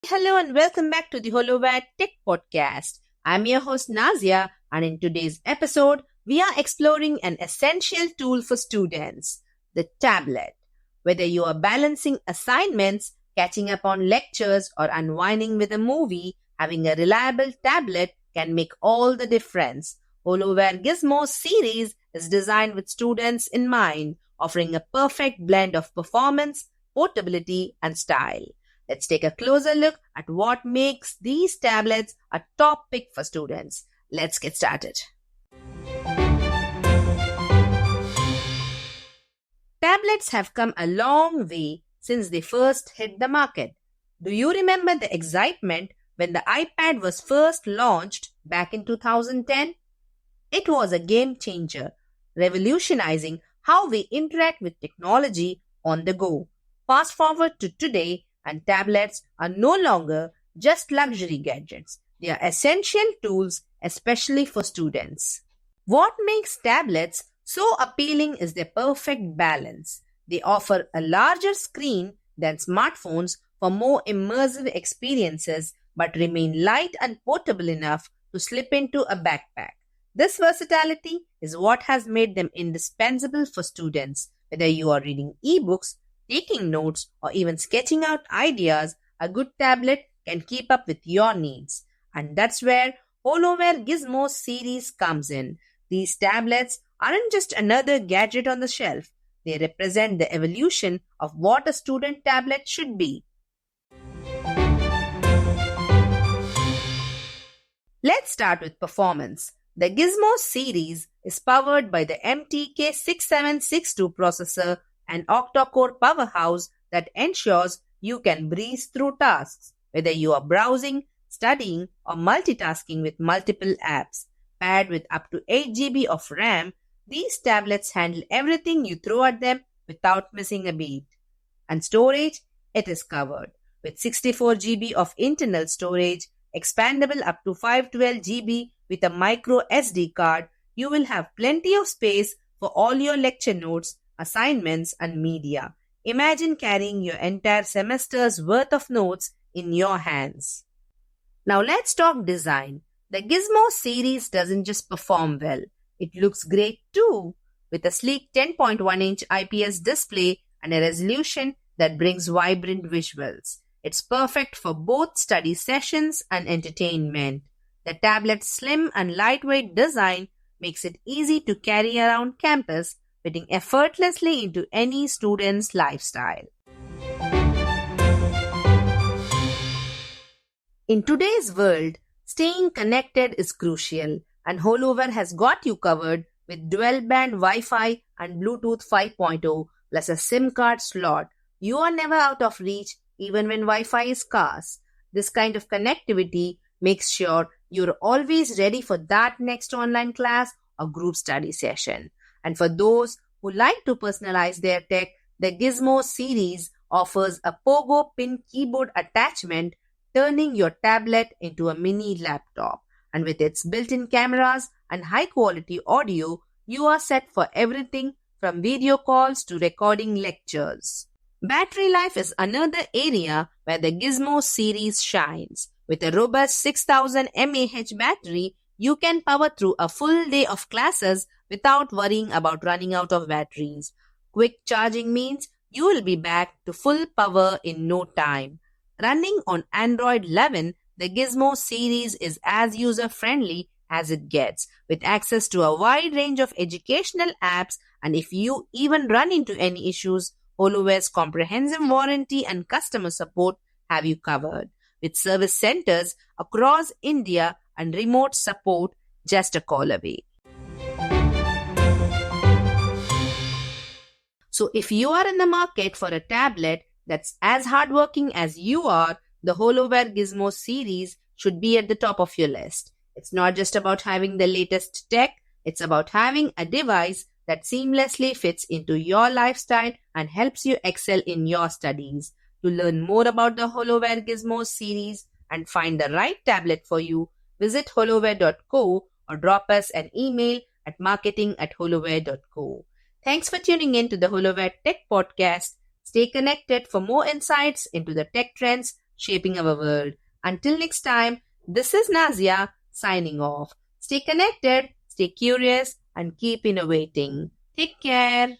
Hello and welcome back to the Holoware Tech Podcast. I'm your host Nazia, and in today's episode, we are exploring an essential tool for students, the tablet. Whether you are balancing assignments, catching up on lectures, or unwinding with a movie, having a reliable tablet can make all the difference. Holoware Gizmos Series is designed with students in mind, offering a perfect blend of performance, portability, and style. Let's take a closer look at what makes these tablets a top pick for students. Let's get started. Tablets have come a long way since they first hit the market. Do you remember the excitement when the iPad was first launched back in 2010? It was a game changer, revolutionizing how we interact with technology on the go. Fast forward to today, and tablets are no longer just luxury gadgets. They are essential tools, especially for students. What makes tablets so appealing is their perfect balance. They offer a larger screen than smartphones for more immersive experiences, but remain light and portable enough to slip into a backpack. This versatility is what has made them indispensable for students. Whether you are reading ebooks, taking notes, or even sketching out ideas, a good tablet can keep up with your needs. And that's where Holoware Gizmos Series comes in. These tablets aren't just another gadget on the shelf. They represent the evolution of what a student tablet should be. Let's start with performance. The Gizmos series is powered by the MTK6762 processor, an octa-core powerhouse that ensures you can breeze through tasks, whether you are browsing, studying, or multitasking with multiple apps. Paired with up to 8 GB of RAM, these tablets handle everything you throw at them without missing a beat. And storage, it is covered with 64 GB of internal storage, expandable up to 512 GB with a micro SD card. You will have plenty of space for all your lecture notes, assignments, and media. Imagine carrying your entire semester's worth of notes in your hands. Now let's talk design. The Gizmos series doesn't just perform well, it looks great too. With a sleek 10.1-inch IPS display and a resolution that brings vibrant visuals. It's perfect for both study sessions and entertainment. The tablet's slim and lightweight design makes it easy to carry around campus, fitting effortlessly into any student's lifestyle. In today's world, staying connected is crucial, and Holoware has got you covered with dual-band Wi-Fi and Bluetooth 5.0 plus a SIM card slot. You are never out of reach even when Wi-Fi is scarce. This kind of connectivity makes sure you're always ready for that next online class or group study session. And for those who like to personalize their tech, the Gizmos series offers a pogo pin keyboard attachment, turning your tablet into a mini laptop. And with its built-in cameras and high-quality audio, you are set for everything from video calls to recording lectures. Battery life is another area where the Gizmos series shines. With a robust 6000 mAh battery, you can power through a full day of classes without worrying about running out of batteries. Quick charging means you will be back to full power in no time. Running on Android 11, the Gizmos series is as user-friendly as it gets, with access to a wide range of educational apps, and if you even run into any issues, Holoware's comprehensive warranty and customer support have you covered, with service centers across India and remote support just a call away. So if you are in the market for a tablet that's as hardworking as you are, the Holoware Gizmos series should be at the top of your list. It's not just about having the latest tech, it's about having a device that seamlessly fits into your lifestyle and helps you excel in your studies. To learn more about the Holoware Gizmos series and find the right tablet for you, visit holoware.co or drop us an email at marketing@holoware.co. Thanks for tuning in to the Holoware Tech Podcast. Stay connected for more insights into the tech trends shaping our world. Until next time, this is Nazia signing off. Stay connected, stay curious, and keep innovating. Take care.